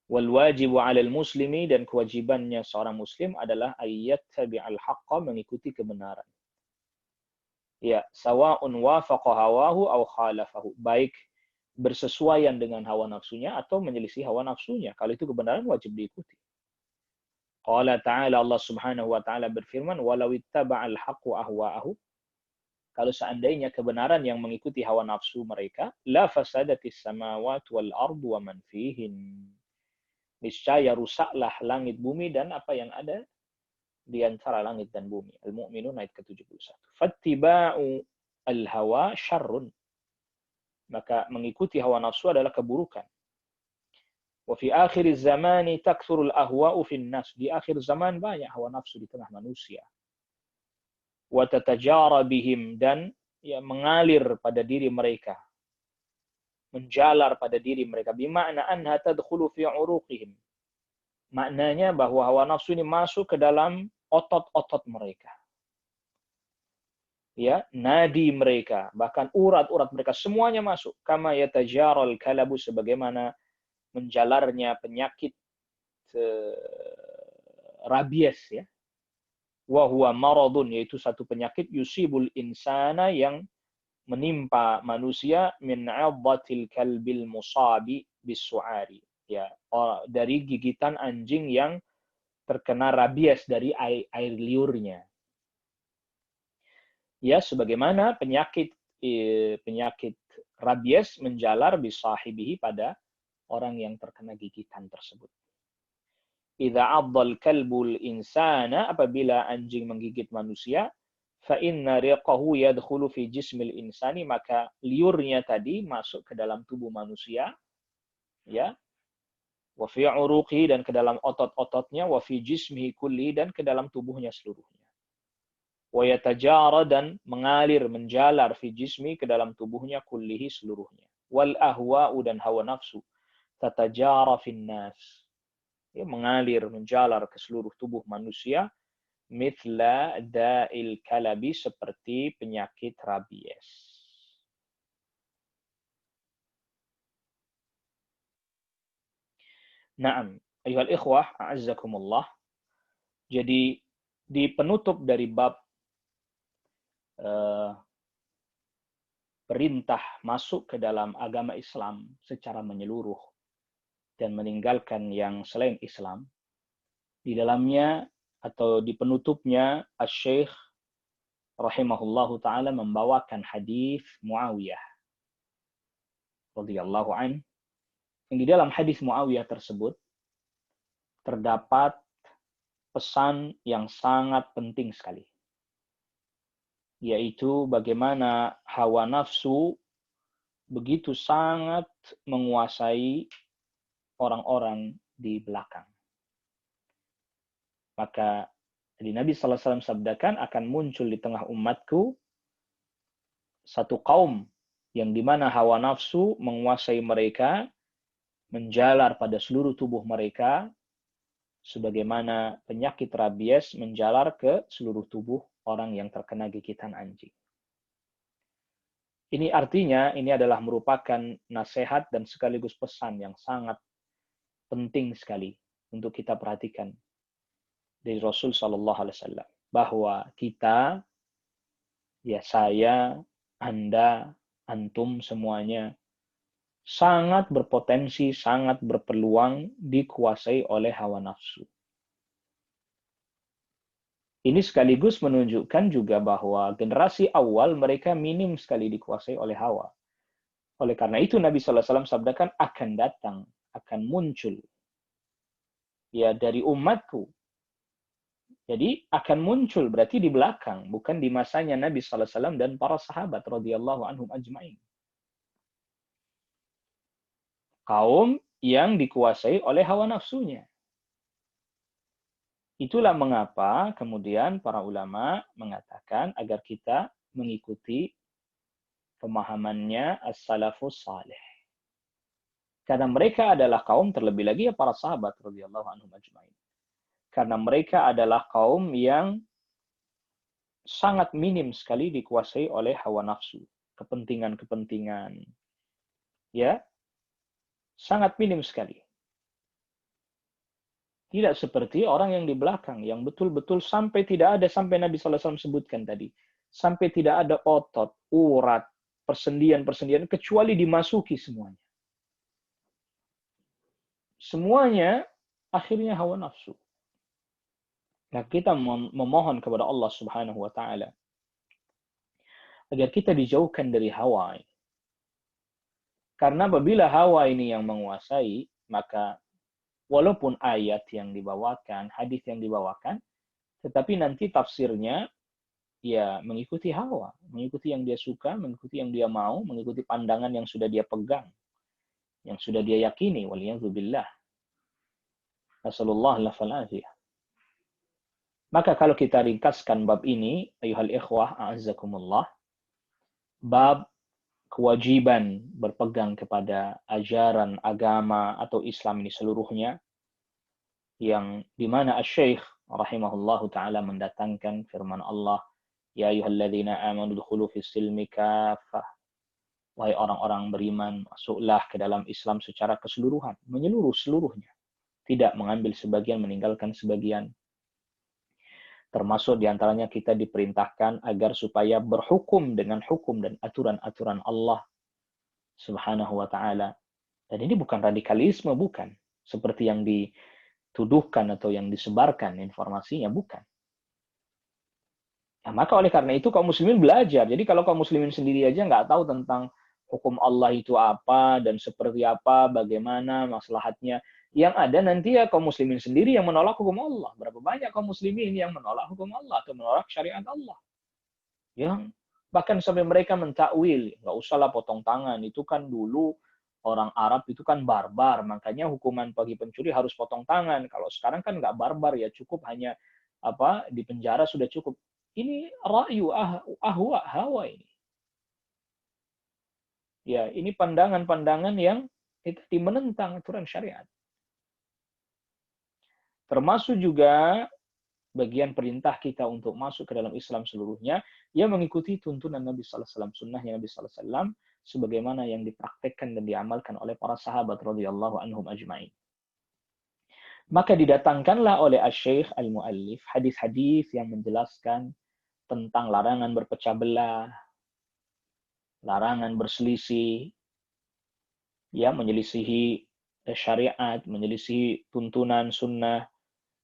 Wal wajibu 'alal muslimi, dan kewajibannya seorang muslim adalah ayyattabi'al haqqa, mengikuti kebenaran. Ya, sawa'un wafaqa hawahu aw khalafahu, baik bersesuaian dengan hawa nafsunya atau menyelisih hawa nafsunya. Kalau itu kebenaran, wajib diikuti. Qala ta'ala, Allah Subhanahu wa taala berfirman, walau ittaba'al haqqu ahwa'ahum, kalau seandainya kebenaran yang mengikuti hawa nafsu mereka, la fasadatis samawati wal ardu wa man fihin, niscaya rusaklah langit bumi dan apa yang ada di antara langit dan bumi. Al-Mu'minun ayat ke-71. Fattiba'u al-hawa syarrun, maka mengikuti hawa nafsu adalah keburukan. Wa fi akhir zamani takthurul ahwa'u fin nas, di akhir zaman banyak hawa nafsu di tengah manusia. Wa tatajara bihim, dan ya mengalir pada diri mereka, menjalar pada diri mereka, bima'na anha tadkhulu fi uruqihim, maknanya bahwa hawa nafsu ini masuk ke dalam otot-otot mereka, ya, nadi mereka, bahkan urat-urat mereka, semuanya masuk. Kama yatajaral kalabu, sebagaimana menjalarnya penyakit rabies, ya. Wa huwa maradun, yaitu satu penyakit, yusibul insana, yang menimpa manusia, min 'adhatil kalbil musabi bisu'ari, ya, dari gigitan anjing yang terkena rabies dari air liurnya. Ya, sebagaimana penyakit rabies menjalar bisahibihi, pada orang yang terkena gigitan tersebut. idza 'addal kalbul insana, apabila anjing menggigit manusia, fa inna riqahu yadkhulu fi jismil insani, maka liurnya tadi masuk ke dalam tubuh manusia, ya, wa fi 'uruqi, dan ke dalam otot-ototnya, wa fi jismihi kulli, dan ke dalam tubuhnya seluruhnya. Wa yatajara, dan mengalir, menjalar, fi jismi, ke dalam tubuhnya, kullihi, seluruhnya. Wal ahwa'u, dan hawa nafsu, tatajara fin nas, ya, mengalir, menjalar ke seluruh tubuh manusia, mithla da'il kalabi, seperti penyakit rabies. Naam, ayuhal ikhwah, a'azzakumullah. Jadi di penutup dari bab perintah masuk ke dalam agama Islam secara menyeluruh dan meninggalkan yang selain Islam, di dalamnya atau di penutupnya Asy-Syaikh rahimahullahu taala membawakan hadis Muawiyah radhiyallahu an, yang di dalam hadis Muawiyah tersebut terdapat pesan yang sangat penting sekali, yaitu bagaimana hawa nafsu begitu sangat menguasai orang-orang di belakang. Maka di Nabi SAW sabdakan, akan muncul di tengah umatku satu kaum yang dimana hawa nafsu menguasai mereka, menjalar pada seluruh tubuh mereka, sebagaimana penyakit rabies menjalar ke seluruh tubuh orang yang terkena gigitan anjing. Ini artinya, ini adalah merupakan nasihat dan sekaligus pesan yang sangat penting sekali untuk kita perhatikan dari Rasul Shallallahu Alaihi Wasallam, bahwa kita, ya saya, Anda, antum semuanya sangat berpotensi, sangat berpeluang dikuasai oleh hawa nafsu. Ini sekaligus menunjukkan juga bahwa generasi awal mereka minim sekali dikuasai oleh hawa. Oleh karena itu Nabi SAW sabdakan, akan datang, akan muncul, ya, dari umatku. Jadi akan muncul berarti di belakang, bukan di masanya Nabi SAW dan para sahabat radhiyallahu anhum ajma'in. Kaum yang dikuasai oleh hawa nafsunya. Itulah mengapa kemudian para ulama mengatakan agar kita mengikuti pemahamannya as-salafus salih. Karena mereka adalah kaum, terlebih lagi ya para sahabat radhiyallahu anhum ajma'in. Karena mereka adalah kaum yang sangat minim sekali dikuasai oleh hawa nafsu, kepentingan-kepentingan. Ya, sangat minim sekali. Tidak seperti orang yang di belakang, yang betul-betul sampai tidak ada, sampai Nabi SAW sebutkan tadi, sampai tidak ada otot, urat, persendian-persendian, kecuali dimasuki semuanya. Semuanya akhirnya hawa nafsu. Nah, kita memohon kepada Allah Subhanahu wa taala agar kita dijauhkan dari hawa. Karena apabila hawa ini yang menguasai, maka walaupun ayat yang dibawakan, hadis yang dibawakan, tetapi nanti tafsirnya ya mengikuti hawa, mengikuti yang dia suka, mengikuti yang dia mau, mengikuti pandangan yang sudah dia pegang, yang sudah dia yakini, waliyadzubillah. Nasallallahu alaihi. Maka kalau kita ringkaskan bab ini, ayuhal ikhwah a'azzakumullah, bab kewajiban berpegang kepada ajaran agama atau Islam ini seluruhnya, yang dimana Asy-Syaikh rahimahullahu ta'ala mendatangkan firman Allah, ya ayyuhalladzina amanu dukhulu fis silmi kaffah, wahai orang-orang beriman, masuklah ke dalam Islam secara keseluruhan, menyeluruh seluruhnya, tidak mengambil sebagian, meninggalkan sebagian. Termasuk diantaranya kita diperintahkan agar supaya berhukum dengan hukum dan aturan-aturan Allah Subhanahu wa ta'ala. Dan ini bukan radikalisme, bukan. Seperti yang dituduhkan atau yang disebarkan informasinya, bukan. Nah, maka oleh karena itu kaum muslimin belajar. Jadi kalau kaum muslimin sendiri aja nggak tahu tentang hukum Allah itu apa dan seperti apa, bagaimana maslahatnya, Yang ada nanti ya kaum muslimin sendiri yang menolak hukum Allah. Berapa banyak kaum muslimin yang menolak hukum Allah atau menolak syariat Allah. Yang bahkan sampai mereka mentakwil, nggak usahlah potong tangan, itu kan dulu orang Arab itu kan barbar, makanya hukuman bagi pencuri harus potong tangan. Kalau sekarang kan nggak barbar ya, cukup hanya di penjara sudah cukup. Ini ra'yu ahwa hawa ini. Ya, ini pandangan-pandangan yang itu menentang aturan syariat. Termasuk juga bagian perintah kita untuk masuk ke dalam Islam seluruhnya, ya mengikuti tuntunan Nabi Sallallahu Alaihi Wasallam, sunnahnya Nabi Sallallahu Alaihi Wasallam, sebagaimana yang dipraktekkan dan diamalkan oleh para sahabat radhiyallahu anhum ajma'in. Maka didatangkanlah oleh Asy-Syaikh Al-Muallif hadis-hadis yang menjelaskan tentang larangan berpecah belah, larangan berselisih, ya menyelisihi syariat, menyelisihi tuntunan sunnah.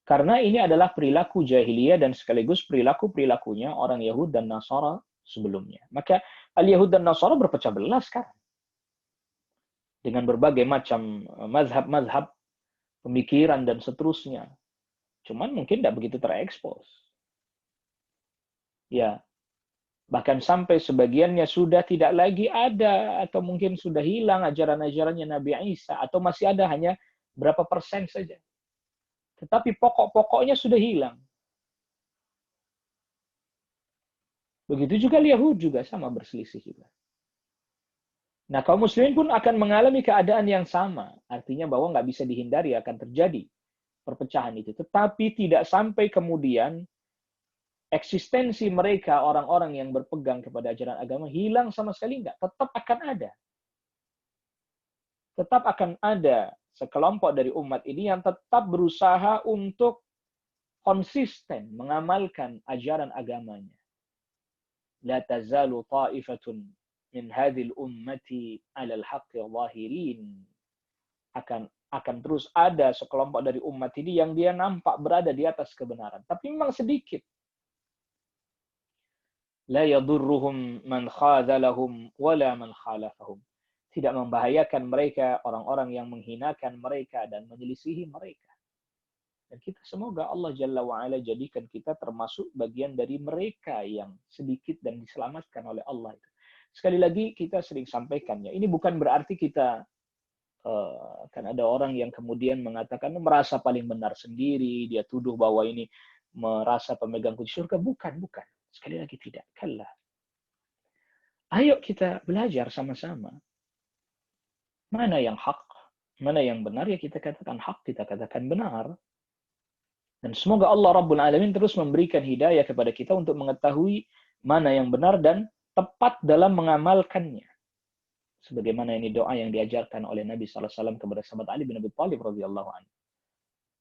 Karena ini adalah perilaku jahiliyah dan sekaligus perilaku-perilakunya orang Yahud dan Nasara sebelumnya. Maka al-Yahud dan Nasara berpecah belah sekarang. Dengan berbagai macam mazhab-mazhab, pemikiran, dan seterusnya. Cuman mungkin tidak begitu terekspos. Ya, bahkan sampai sebagiannya sudah tidak lagi ada, atau mungkin sudah hilang ajaran-ajarannya Nabi Isa, atau masih ada hanya berapa persen saja. Tetapi pokok-pokoknya sudah hilang. Begitu juga Yahud juga sama berselisih juga. Nah, kaum muslimin pun akan mengalami keadaan yang sama. Artinya bahwa nggak bisa dihindari akan terjadi perpecahan itu. Tetapi tidak sampai kemudian eksistensi mereka, orang-orang yang berpegang kepada ajaran agama, hilang sama sekali nggak. Tetap akan ada. Tetap akan ada sekelompok dari umat ini yang tetap berusaha untuk konsisten mengamalkan ajaran agamanya. La tazalu ta'ifatun min hadhil ummati 'alal haqqi zahirin. Akan terus ada sekelompok dari umat ini yang dia nampak berada di atas kebenaran, tapi memang sedikit. La yadurruhum man khadzalahum wala man khalafahum. Tidak membahayakan mereka orang-orang yang menghinakan mereka dan menyelisihi mereka. Dan kita semoga Allah Jalla wa'ala jadikan kita termasuk bagian dari mereka yang sedikit dan diselamatkan oleh Allah itu. Sekali lagi kita sering sampaikan ya, ini bukan berarti kita kan ada orang yang kemudian mengatakan merasa paling benar sendiri, dia tuduh bahwa ini merasa pemegang kunci surga. Bukan. Sekali lagi tidak. Kallah. Ayo kita belajar sama-sama. Mana yang hak, mana yang benar, ya kita katakan hak, kita katakan benar. Dan semoga Allah Rabbul Alamin terus memberikan hidayah kepada kita untuk mengetahui mana yang benar dan tepat dalam mengamalkannya. Sebagaimana ini doa yang diajarkan oleh Nabi sallallahu alaihi wasallam kepada sahabat Ali bin Abi Thalib radhiyallahu anhu.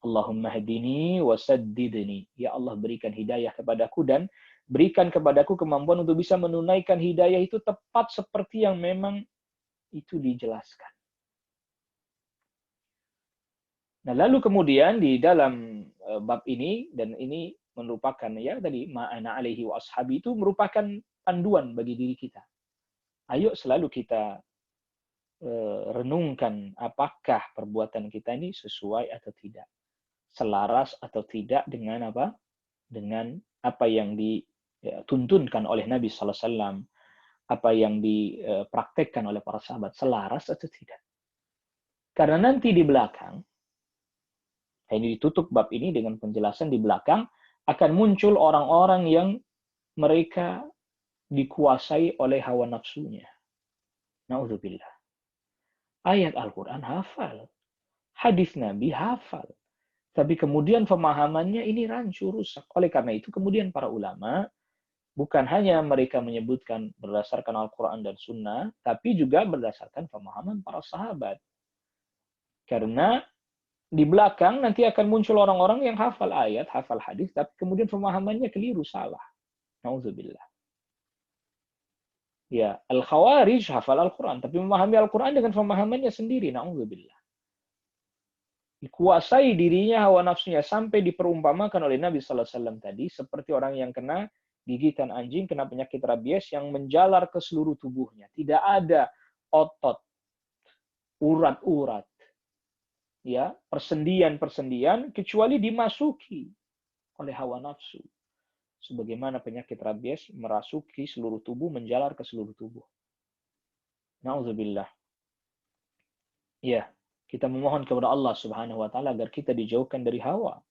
Allahumma hadini wa saddidni. Ya Allah, berikan hidayah kepadaku dan berikan kepadaku kemampuan untuk bisa menunaikan hidayah itu tepat seperti yang memang itu dijelaskan. Nah, lalu kemudian di dalam bab ini, dan ini merupakan ya tadi ma'ana alaihi wa ashabi, itu merupakan panduan bagi diri kita. Ayo selalu kita renungkan apakah perbuatan kita ini sesuai atau tidak, selaras atau tidak dengan apa? Dengan apa yang dituntunkan oleh Nabi sallallahu alaihi wasallam, apa yang dipraktekkan oleh para sahabat, selaras atau tidak. Karena nanti di belakang, ini ditutup bab ini dengan penjelasan di belakang, akan muncul orang-orang yang mereka dikuasai oleh hawa nafsunya. Na'udzubillah. Ayat Al-Quran hafal. Hadis Nabi hafal. Tapi kemudian pemahamannya ini rancu, rusak. Oleh karena itu kemudian para ulama, bukan hanya mereka menyebutkan berdasarkan Al-Quran dan Sunnah, tapi juga berdasarkan pemahaman para sahabat. Karena di belakang nanti akan muncul orang-orang yang hafal ayat, hafal hadis, tapi kemudian pemahamannya keliru, salah. Na'udzubillah. Ya, Al-Khawarij hafal Al-Quran, tapi memahami Al-Quran dengan pemahamannya sendiri. Na'udzubillah. Dikuasai dirinya hawa nafsunya sampai diperumpamakan oleh Nabi Sallallahu Alaihi Wasallam tadi seperti orang yang kena gigitan anjing, kena penyakit rabies yang menjalar ke seluruh tubuhnya. Tidak ada otot, urat-urat, ya, persendian-persendian kecuali dimasuki oleh hawa nafsu. Sebagaimana penyakit rabies merasuki seluruh tubuh, menjalar ke seluruh tubuh. Nauzubillah. Ya, kita memohon kepada Allah Subhanahu wa taala agar kita dijauhkan dari hawa.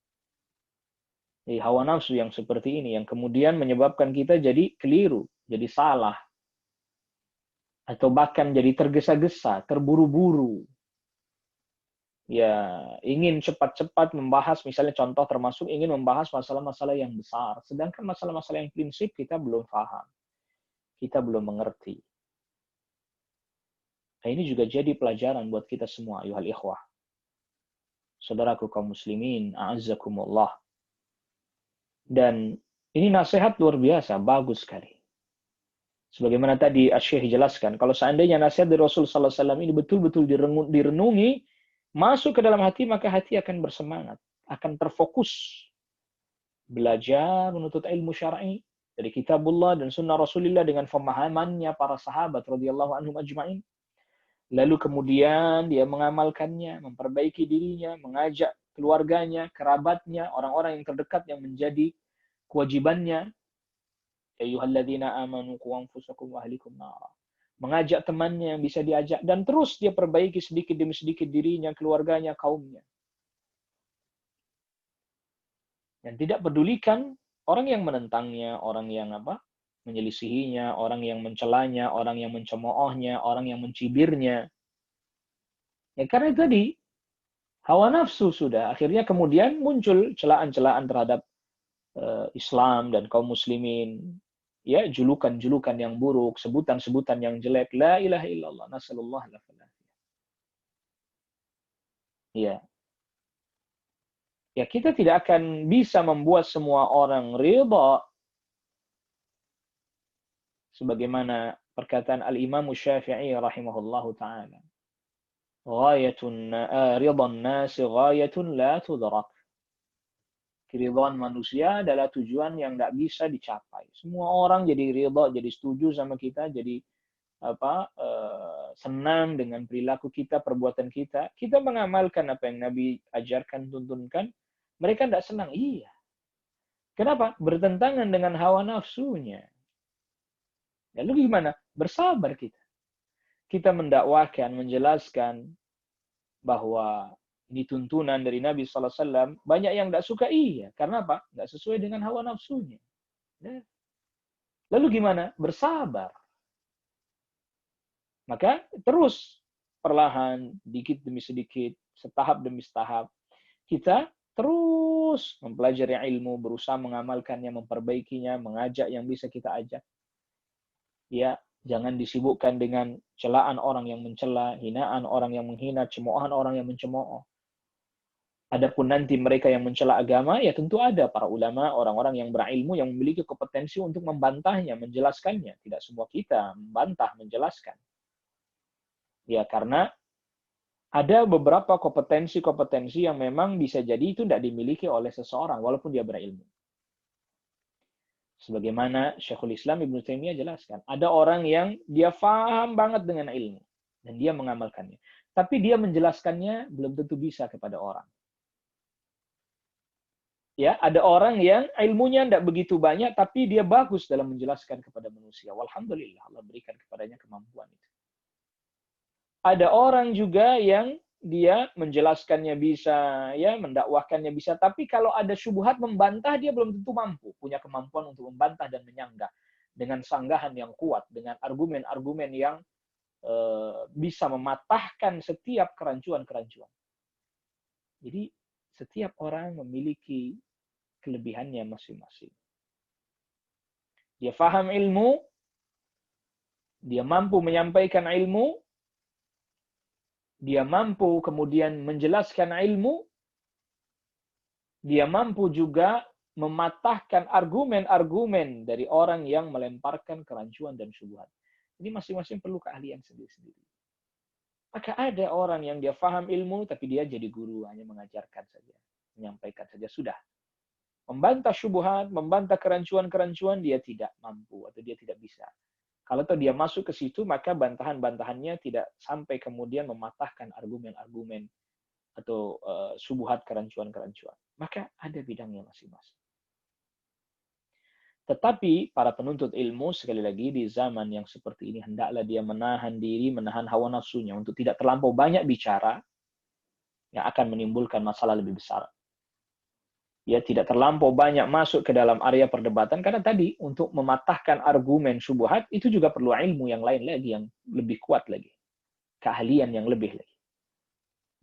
Dari hawa nafsu yang seperti ini yang kemudian menyebabkan kita jadi keliru, jadi salah, atau bahkan jadi tergesa-gesa, terburu-buru. Ya, ingin cepat-cepat membahas, misalnya contoh termasuk ingin membahas masalah-masalah yang besar, sedangkan masalah-masalah yang prinsip kita belum paham, kita belum mengerti. Nah, ini juga jadi pelajaran buat kita semua, ayuhal ikhwah. Saudaraku kaum muslimin, a'azzakumullah. Dan ini nasihat luar biasa, bagus sekali. Sebagaimana tadi Asy-Syaikh jelaskan, kalau seandainya nasihat dari Rasul sallallahu alaihi wasallam ini betul-betul direnungi, masuk ke dalam hati, maka hati akan bersemangat, akan terfokus belajar menuntut ilmu syar'i dari kitabullah dan sunnah Rasulullah dengan pemahamannya para sahabat radhiyallahu anhum ajma'in. Lalu kemudian dia mengamalkannya, memperbaiki dirinya, mengajak keluarganya, kerabatnya, orang-orang yang terdekat yang menjadi kewajibannya. Ayyuhalladzina amanu qu anfusakum wa ahlikum nara. Mengajak temannya yang bisa diajak dan terus dia perbaiki sedikit demi sedikit dirinya, keluarganya, kaumnya. Dan tidak pedulikan orang yang menentangnya, orang yang menyelisihinya, orang yang mencelanya, orang yang mencemoohnya, orang yang mencibirnya. Ya karena tadi hawa nafsu sudah akhirnya kemudian muncul celaan-celaan terhadap Islam dan kaum muslimin. Ya, julukan-julukan yang buruk, sebutan-sebutan yang jelek. La ilaha illallah, nasallallahu alaihi wasallam. Ya. Ya, kita tidak akan bisa membuat semua orang ridha sebagaimana perkataan Al-Imam Syafi'i rahimahullahu taala. Ridhan nasi ghayatun la tudrak. Keridhaan manusia adalah tujuan yang tidak bisa dicapai. Semua orang jadi ridha, jadi setuju sama kita, jadi senang dengan perilaku kita, perbuatan kita. Kita mengamalkan apa yang Nabi ajarkan, tuntunkan. Mereka tidak senang. Iya. Kenapa? Bertentangan dengan hawa nafsunya. Lalu gimana? Bersabar kita. Kita mendakwakan, menjelaskan bahwa ini tuntunan dari Nabi SAW. Banyak yang tidak suka, iya. Karena apa? Tidak sesuai dengan hawa nafsunya. Lalu gimana? Bersabar. Maka terus perlahan, dikit demi sedikit, setahap demi setahap, kita terus mempelajari ilmu, berusaha mengamalkannya, memperbaikinya, mengajak yang bisa kita ajak. Ya, jangan disibukkan dengan celaan orang yang mencela, hinaan orang yang menghina, cemoohan orang yang mencemooh. Adapun nanti mereka yang mencela agama, ya tentu ada para ulama, orang-orang yang berilmu yang memiliki kompetensi untuk membantahnya, menjelaskannya. Tidak semua kita membantah, menjelaskan. Ya, karena ada beberapa kompetensi-kompetensi yang memang bisa jadi itu tidak dimiliki oleh seseorang, walaupun dia berilmu. Sebagaimana Syekhul Islam Ibnu Taimiyah jelaskan, ada orang yang dia paham banget dengan ilmu dan dia mengamalkannya, tapi dia menjelaskannya belum tentu bisa kepada orang. Ya, ada orang yang ilmunya tidak begitu banyak, tapi dia bagus dalam menjelaskan kepada manusia. Walhamdulillah, Allah berikan kepadanya kemampuan itu. Ada orang juga yang dia menjelaskannya bisa, ya, mendakwahkannya bisa, tapi kalau ada syubhat membantah dia belum tentu mampu, punya kemampuan untuk membantah dan menyanggah dengan sanggahan yang kuat, dengan argumen-argumen yang bisa mematahkan setiap kerancuan-kerancuan. Jadi setiap orang memiliki kelebihannya masing-masing. Dia faham ilmu, dia mampu menyampaikan ilmu, dia mampu kemudian menjelaskan ilmu, dia mampu juga mematahkan argumen-argumen dari orang yang melemparkan kerancuan dan syubhat. Ini masing-masing perlu keahlian sendiri-sendiri. Maka ada orang yang dia faham ilmu, tapi dia jadi guru, hanya mengajarkan saja, menyampaikan saja, sudah. Membantah syubhat, membantah kerancuan-kerancuan, dia tidak mampu atau dia tidak bisa. Kalau dia masuk ke situ, maka bantahan-bantahannya tidak sampai kemudian mematahkan argumen-argumen atau subuhat kerancuan-kerancuan. Maka ada bidangnya masing-masing. Tetapi para penuntut ilmu, sekali lagi, di zaman yang seperti ini, hendaklah dia menahan diri, menahan hawa nafsunya untuk tidak terlampau banyak bicara yang akan menimbulkan masalah lebih besar. Ya, tidak terlampau banyak masuk ke dalam area perdebatan, karena tadi untuk mematahkan argumen syubhat itu juga perlu ilmu yang lain lagi, yang lebih kuat lagi. Keahlian yang lebih lagi.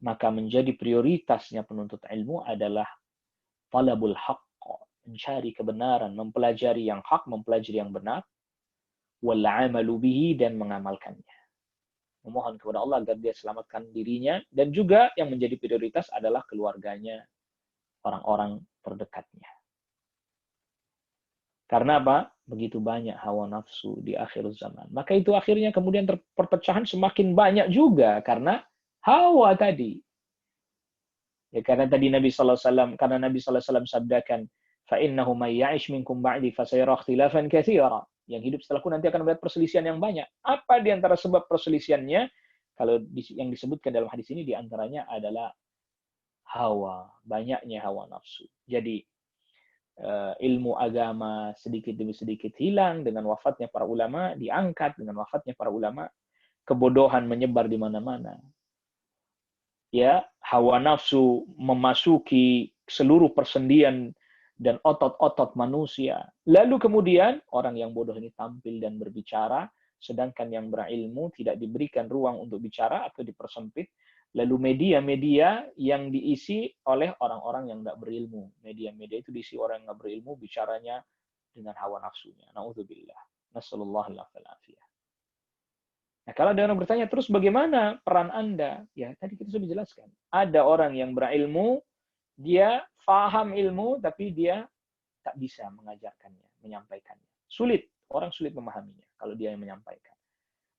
Maka menjadi prioritasnya penuntut ilmu adalah talabul haqq, mencari kebenaran, mempelajari yang hak, mempelajari yang benar, wal amalu bihi, dan mengamalkannya. Memohon kepada Allah agar dia selamatkan dirinya, dan juga yang menjadi prioritas adalah keluarganya, orang-orang terdekatnya. Karena apa? Begitu banyak hawa nafsu di akhir zaman. Maka itu akhirnya kemudian perpecahan semakin banyak juga karena hawa tadi. Ya, karena tadi Nabi SAW, karena Nabi SAW sabdakan, فَإِنَّهُ مَنْ يَعِشْ مِنْكُمْ بَعْدِي فَسَيَرَى اخْتِلَافًا كَثِيرًا. Yang hidup setelahku nanti akan melihat perselisihan yang banyak. Apa di antara sebab perselisihannya? Kalau yang disebutkan dalam hadis ini, di antaranya adalah hawa, banyaknya hawa nafsu. Jadi ilmu agama sedikit demi sedikit hilang dengan wafatnya para ulama, diangkat dengan wafatnya para ulama, kebodohan menyebar di mana-mana. Ya, hawa nafsu memasuki seluruh persendian dan otot-otot manusia. Lalu kemudian orang yang bodoh ini tampil dan berbicara, sedangkan yang berilmu tidak diberikan ruang untuk bicara atau dipersempit. Lalu media-media yang diisi oleh orang-orang yang tidak berilmu. Media-media itu diisi orang yang tidak berilmu, bicaranya dengan hawa nafsunya. Na'udzubillah. Nasallallahu alaihi wasallam. Nah, kalau ada orang bertanya, terus bagaimana peran Anda? Ya, tadi kita sudah jelaskan. Ada orang yang berilmu, dia faham ilmu, tapi dia tak bisa mengajarkannya, menyampaikannya. Sulit, orang sulit memahaminya kalau dia yang menyampaikan.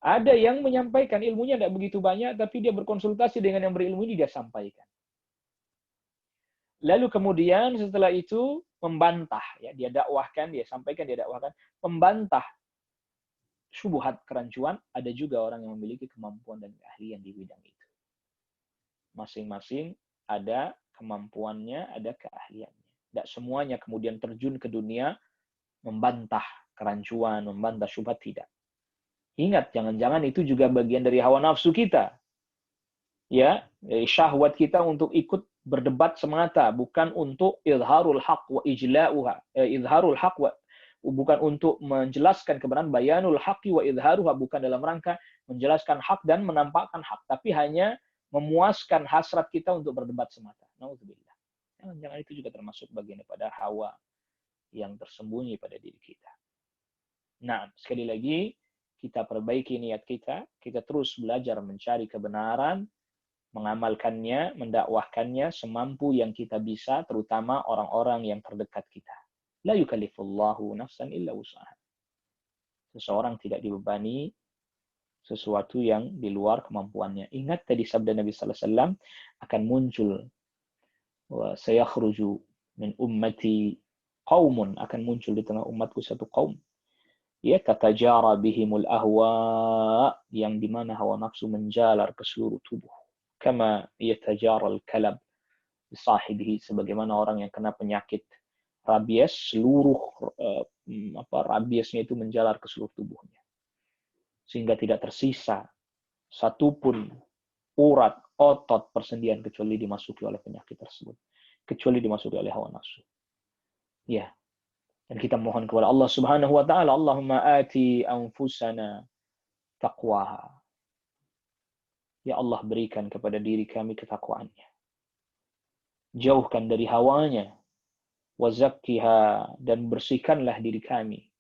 Ada yang menyampaikan ilmunya tidak begitu banyak, tapi dia berkonsultasi dengan yang berilmu ini, dia sampaikan. Lalu kemudian setelah itu membantah, ya, dia dakwahkan, dia sampaikan, dia dakwahkan, membantah syubhat kerancuan. Ada juga orang yang memiliki kemampuan dan keahlian di bidang itu. Masing-masing ada kemampuannya, ada keahliannya. Tidak semuanya kemudian terjun ke dunia membantah kerancuan, membantah syubhat, tidak. Ingat, jangan-jangan itu juga bagian dari hawa nafsu kita. Ya, syahwat kita untuk ikut berdebat semata, bukan untuk izharul haq wa ijla'uha. Izharul haq wa, bukan untuk menjelaskan kebenaran, bayanul haqqi wa izharuha, bukan dalam rangka menjelaskan hak dan menampakkan hak, tapi hanya memuaskan hasrat kita untuk berdebat semata. Nauzubillah. Jangan itu juga termasuk bagian daripada hawa yang tersembunyi pada diri kita. Nah, sekali lagi, kita perbaiki niat kita, kita terus belajar mencari kebenaran, mengamalkannya, mendakwahkannya semampu yang kita bisa, terutama orang-orang yang terdekat kita. La yukallifullahu nafsan illa wus'aha. Seseorang tidak dibebani sesuatu yang di luar kemampuannya. Ingat tadi sabda Nabi sallallahu alaihi wasallam, akan muncul wa sayakhruju min ummati qaumun, akan muncul di tengah umatku satu kaum, ya, tatajara bihimul ahwa, yang dimana hawa nafsu menjalar ke seluruh tubuh. Kama yatajara al-kalab bisahibihi, sebagaimana orang yang kena penyakit rabies, seluruh rabiesnya itu menjalar ke seluruh tubuhnya. Sehingga tidak tersisa satupun urat, otot, persendian kecuali dimasuki oleh penyakit tersebut. Kecuali dimasuki oleh hawa nafsu. Ya. Dan kita mohon kepada Allah Subhanahu wa taala, Allahumma ati anfusana taqwaha. Ya Allah, berikan kepada diri kami ketakwaannya. Jauhkan dari hawanya. Wa zakkiha, dan bersihkanlah diri kami.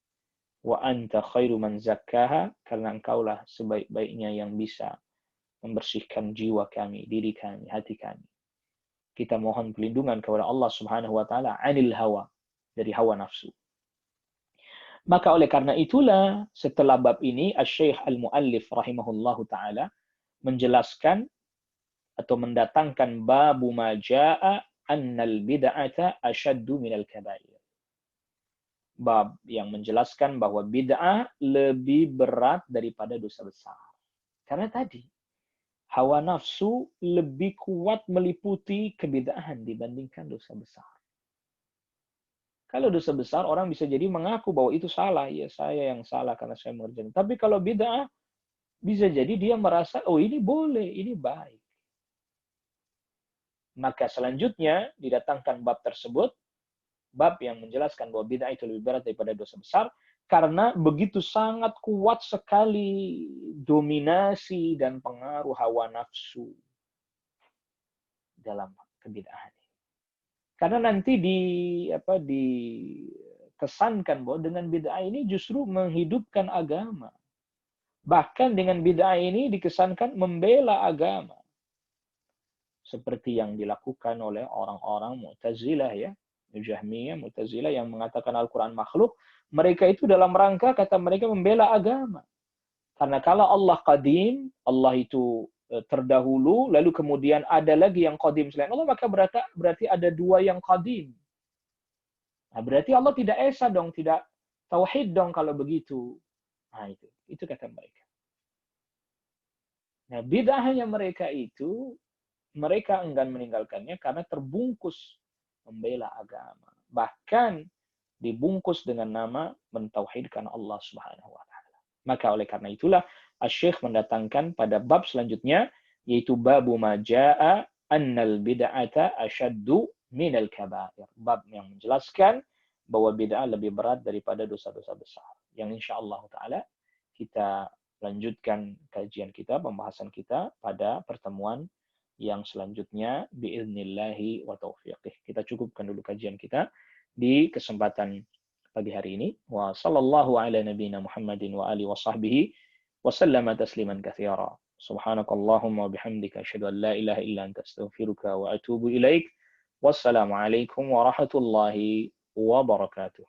Wa anta khairu man zakkaha, karena engkaulah sebaik-baiknya yang bisa membersihkan jiwa kami, diri kami, hati kami. Kita mohon perlindungan kepada Allah Subhanahu wa taala anil hawa, dari hawa nafsu. Maka oleh karena itulah setelah bab ini Asy-Syaikh Al-Muallif rahimahullahu taala menjelaskan atau mendatangkan babu ma jaa annal bid'ata asyaddu minal kabair. Bab yang menjelaskan bahwa bid'ah lebih berat daripada dosa besar. Karena tadi Hawa nafsu lebih kuat meliputi kebid'ahan dibandingkan dosa besar. Kalau dosa besar, orang bisa jadi mengaku bahwa itu salah. Ya, saya yang salah karena saya mengerjakan. Tapi kalau bid'ah, bisa jadi dia merasa, oh ini boleh, ini baik. Maka selanjutnya didatangkan bab tersebut, bab yang menjelaskan bahwa bid'ah itu lebih berat daripada dosa besar, karena begitu sangat kuat sekali dominasi dan pengaruh hawa nafsu dalam kebid'ahan. Karena nanti dikesankan bahwa dengan bid'ah ini justru menghidupkan agama. Bahkan dengan bid'ah ini dikesankan membela agama. Seperti yang dilakukan oleh orang-orang Mu'tazilah ya. Jahmiyah, Mu'tazilah yang mengatakan Al-Quran makhluk. Mereka itu dalam rangka kata mereka membela agama. Karena kalau Allah qadim, Allah itu terdahulu, lalu kemudian ada lagi yang qadim selain Allah, maka berarti ada dua yang qadim. Nah, berarti Allah tidak esa dong, tidak tauhid dong kalau begitu. Nah, itu kata mereka. Nah, bid'ahnya mereka itu, mereka enggan meninggalkannya karena terbungkus membela agama. Bahkan dibungkus dengan nama mentauhidkan Allah Subhanahu wa taala. Maka oleh karena itulah Asy-Syaikh mendatangkan pada bab selanjutnya, yaitu babu ma jaa annal bid'ata asyaddu minal kabair. Bab yang menjelaskan bahwa bid'ah lebih berat daripada dosa-dosa besar. Yang insyaallah taala kita lanjutkan kajian kita, pembahasan kita pada pertemuan yang selanjutnya biiznillahi wa taufiqih. Kita cukupkan dulu kajian kita di kesempatan pagi hari ini. Wa sallallahu ala nabiyyina Muhammadin wa alihi wa sahbihi wa sallama tasliman katsira. Subhanakallahumma wa bihamdika asyhadu an la ilaha illa anta astaghfiruka wa atubu ilaik. Wassalamu alaikum warahmatullahi wabarakatuh.